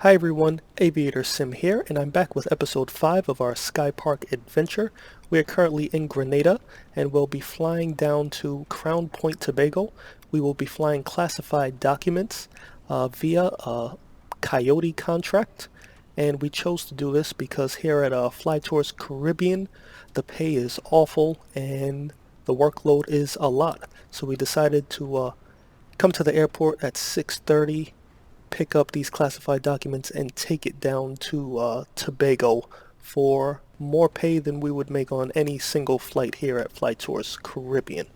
Hi everyone, Aviator Sim here, and I'm back with episode 5 of our Skypark adventure. We are currently in Grenada, and we'll be flying down to Crown Point, Tobago. We will be flying classified documents via a Coyote contract, and we chose to do this because here at Fly Tours Caribbean, the pay is awful and the workload is a lot. So we decided to come to the airport at 6:30, pick up these classified documents and take it down to Tobago for more pay than we would make on any single flight here at Fly Tours Caribbean.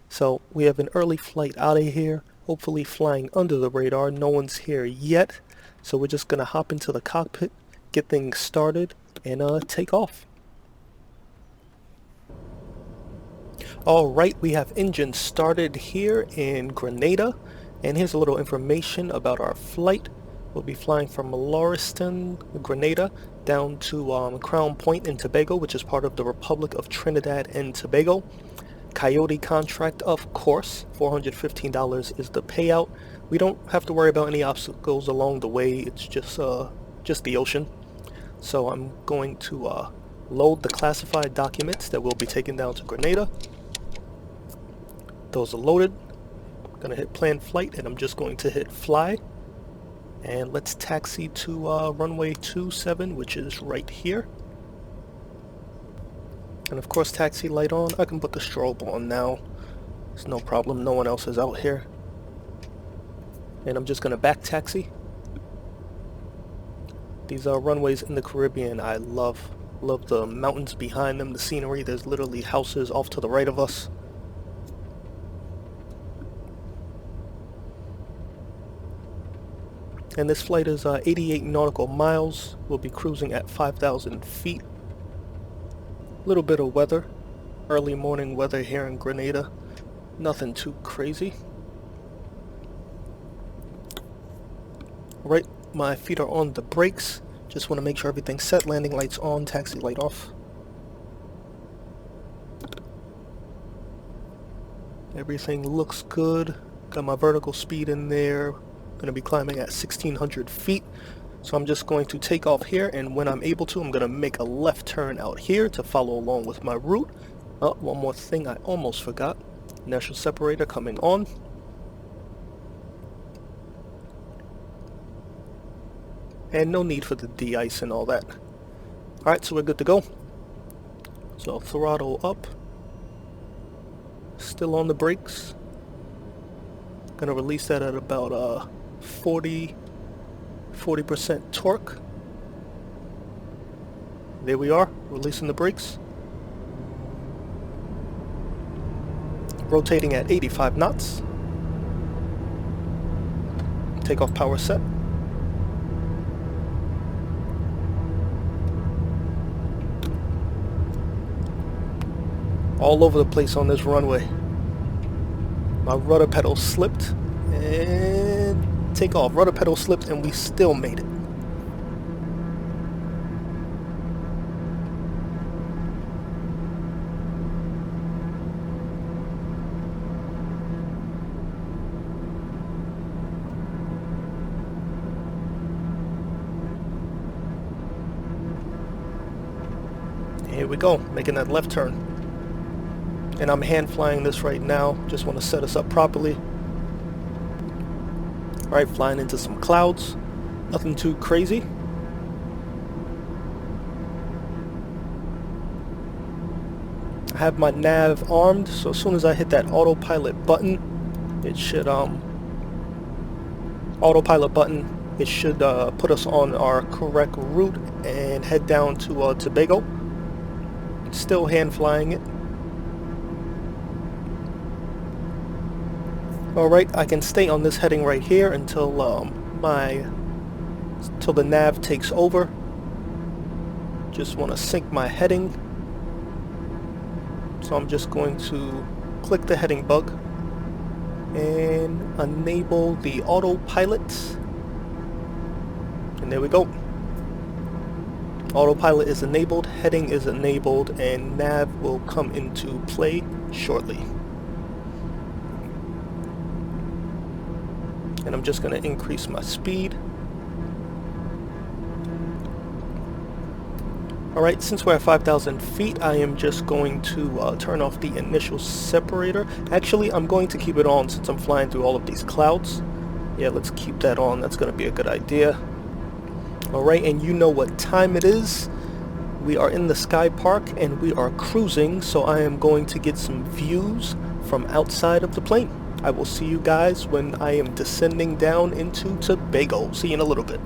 So we have an early flight out of here, hopefully flying under the radar. No one's here yet, so we're just gonna hop into the cockpit, get things started, and take off. Alright, we have engine started here in Grenada, and here's a little information about our flight. We'll be flying from Lauriston, Grenada, down to Crown Point in Tobago, which is part of the Republic of Trinidad and Tobago. Coyote contract, of course. $415 is the payout. We don't have to worry about any obstacles along the way. It's just the ocean. So I'm going to load the classified documents that we'll be taking down to Grenada. Those are loaded. I'm gonna hit plan flight, and I'm just going to hit fly. And let's taxi to runway 27, which is right here. And of course, taxi light on. I can put the strobe on now. It's no problem. No one else is out here. And I'm just gonna back taxi. These are runways in the Caribbean. I love the mountains behind them, the scenery. There's literally houses off to the right of us. And this flight is 88 nautical miles. We'll be cruising at 5,000 feet. A little bit of weather. Early morning weather here in Grenada. Nothing too crazy. Right, my feet are on the brakes. Just want to make sure everything's set. Landing lights on, taxi light off. Everything looks good. Got my vertical speed in there. Going to be climbing at 1,600 feet. So I'm just going to take off here, and when I'm able to, I'm going to make a left turn out here to follow along with my route. Oh, one more thing I almost forgot. Inertial separator coming on. And no need for the de-ice and all that. Alright, so we're good to go. So throttle up. Still on the brakes. Gonna release that at about 40% torque. There we are, releasing the brakes. Rotating at 85 knots. Takeoff power set. All over the place on this runway. My rudder pedal slipped and take off. Rudder pedal slipped and we still made it. Here we go, making that left turn. And I'm hand flying this right now. Just want to set us up properly. Alright, flying into some clouds. Nothing too crazy. I have my nav armed, so as soon as I hit that autopilot button, it should put us on our correct route and head down to Tobago. Still hand flying it. Alright, I can stay on this heading right here until till the nav takes over. Just want to sync my heading. So I'm just going to click the heading bug and enable the autopilot. And there we go. Autopilot is enabled, heading is enabled, and nav will come into play shortly. And I'm just going to increase my speed. Alright, since we're at 5,000 feet, I am just going to turn off the initial separator. Actually, I'm going to keep it on since I'm flying through all of these clouds. Yeah, let's keep that on. That's going to be a good idea. Alright, and you know what time it is. We are in the Skypark and we are cruising, so I am going to get some views from outside of the plane. I will see you guys when I am descending down into Tobago. See you in a little bit.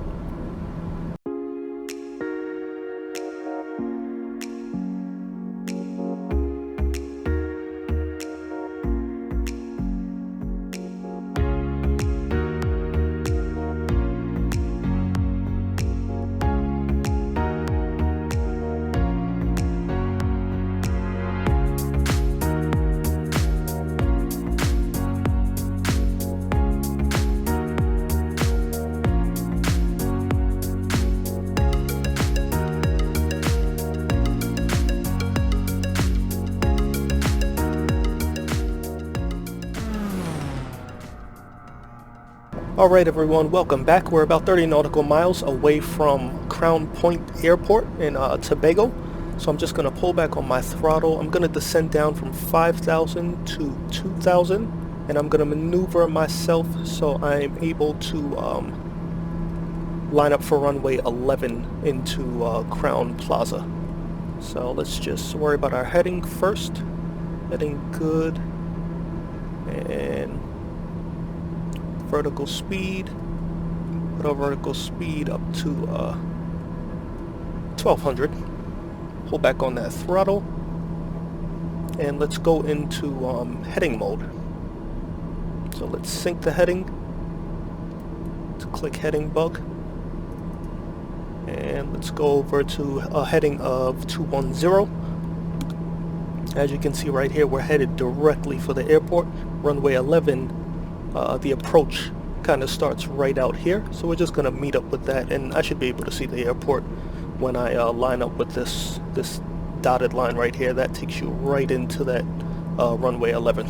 Alright everyone, welcome back. We're about 30 nautical miles away from Crown Point Airport in Tobago. So I'm just going to pull back on my throttle. I'm going to descend down from 5,000 to 2,000 and I'm going to maneuver myself so I'm able to line up for runway 11 into Crown Plaza. So let's just worry about our heading first. Heading good. And vertical speed, put our vertical speed up to 1200. Pull back on that throttle and let's go into heading mode. So let's sync the heading. Let's click heading bug and let's go over to a heading of 210. As you can see right here, we're headed directly for the airport. Runway 11, the approach kind of starts right out here, so we're just going to meet up with that, and I should be able to see the airport when I line up with this dotted line right here. That takes you right into that runway 11.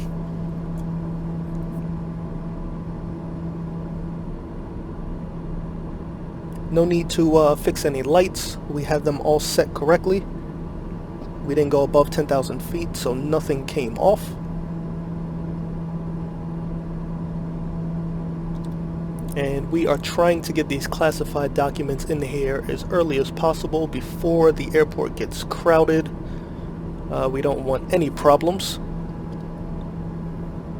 No need to fix any lights. We have them all set correctly. We didn't go above 10,000 feet, so nothing came off. And we are trying to get these classified documents in here as early as possible before the airport gets crowded. We don't want any problems.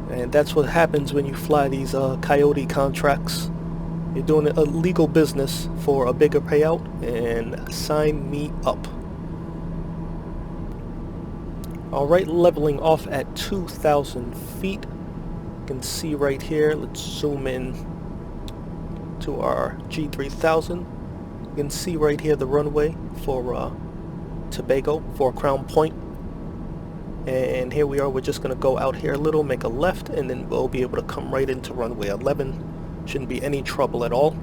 And that's what happens when you fly these Coyote contracts. You're doing a legal business for a bigger payout, and sign me up. Alright, leveling off at 2,000 feet. You can see right here, let's zoom in to our G3000. You can see right here the runway for Tobago, for Crown Point. And here we are, we're just going to go out here a little, make a left, and then we'll be able to come right into runway 11. Shouldn't be any trouble at all.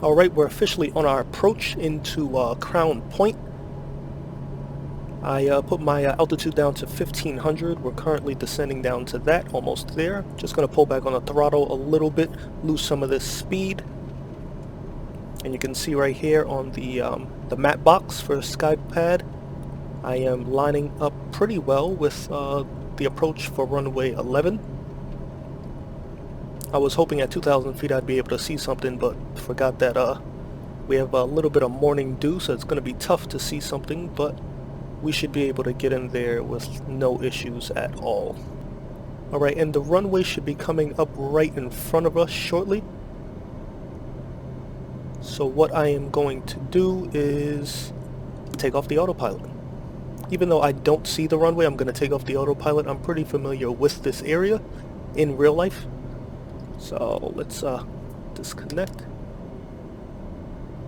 Alright, we're officially on our approach into Crown Point. I put my altitude down to 1500. We're currently descending down to that, almost there. Just going to pull back on the throttle a little bit, lose some of this speed. And you can see right here on the map box for Skypad, I am lining up pretty well with the approach for runway 11. I was hoping at 2,000 feet I'd be able to see something, but forgot that we have a little bit of morning dew, so it's going to be tough to see something, but we should be able to get in there with no issues at all. Alright, and the runway should be coming up right in front of us shortly. So what I am going to do is take off the autopilot. Even though I don't see the runway, I'm going to take off the autopilot. I'm pretty familiar with this area in real life. So let's disconnect.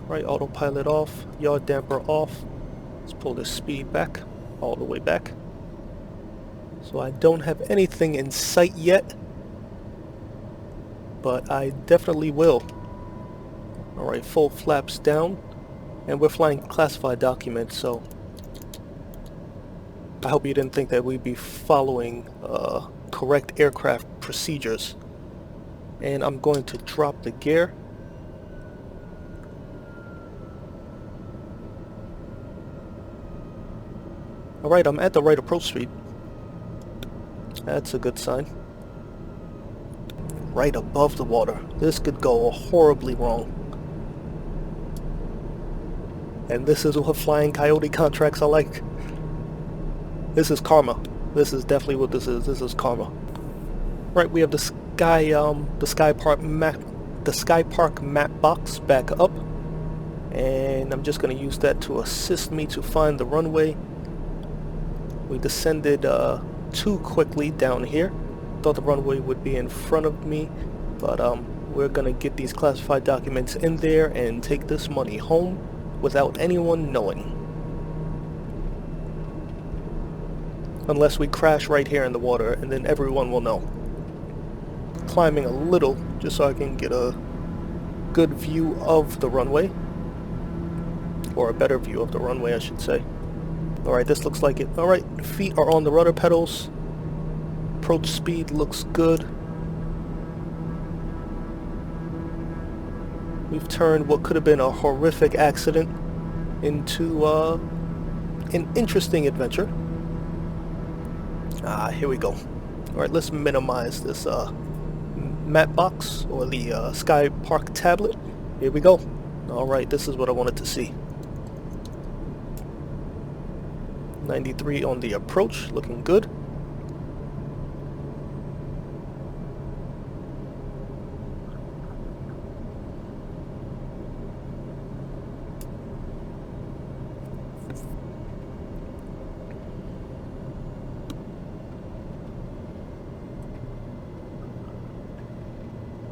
Right, autopilot off, yaw damper off. Let's pull this speed back, all the way back. So I don't have anything in sight yet, but I definitely will. Alright, full flaps down, and we're flying classified documents, so I hope you didn't think that we'd be following correct aircraft procedures. And I'm going to drop the gear. Alright, I'm at the right approach speed. That's a good sign. Right above the water. This could go horribly wrong. And this is what flying Coyote contracts are like. This is karma. This is definitely what this is. This is karma. Right, we have the Skypark map box back up. And I'm just going to use that to assist me to find the runway. We descended too quickly down here. Thought the runway would be in front of me, but we're going to get these classified documents in there and take this money home without anyone knowing. Unless we crash right here in the water, and then everyone will know. Climbing a little, just so I can get a good view of the runway. Or a better view of the runway, I should say. Alright, this looks like it. Alright, feet are on the rudder pedals. Approach speed looks good. We've turned what could have been a horrific accident into an interesting adventure. Here we go. Alright, let's minimize this map box, or the Skypark tablet. Here we go. Alright, this is what I wanted to see. 93 on the approach, looking good.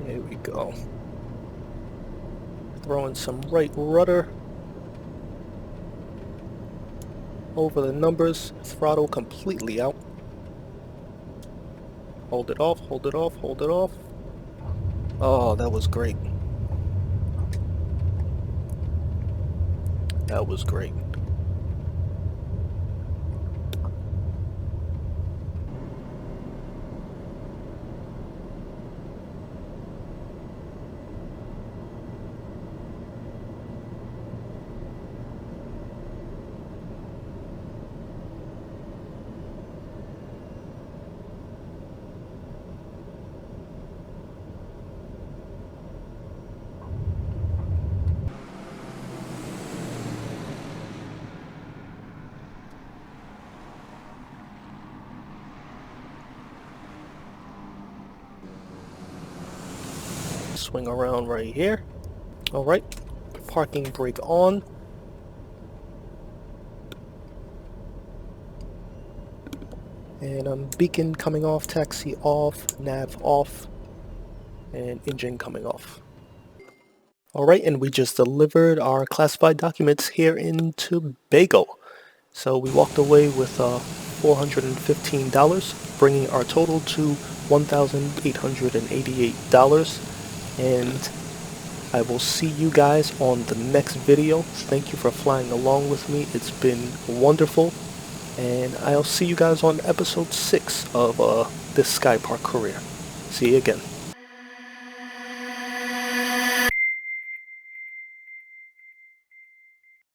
Here we go. Throwing some right rudder over the numbers, throttle completely out. Hold it off, hold it off, hold it off. Oh, that was great. That was great. Swing around right here. Alright, parking brake on. And beacon coming off, taxi off, nav off, and engine coming off. Alright, and we just delivered our classified documents here in Tobago. So we walked away with $415, bringing our total to $1,888. And I will see you guys on the next video. Thank you for flying along with me. It's been wonderful. And I'll see you guys on episode 6 of this Skypark career. See you again.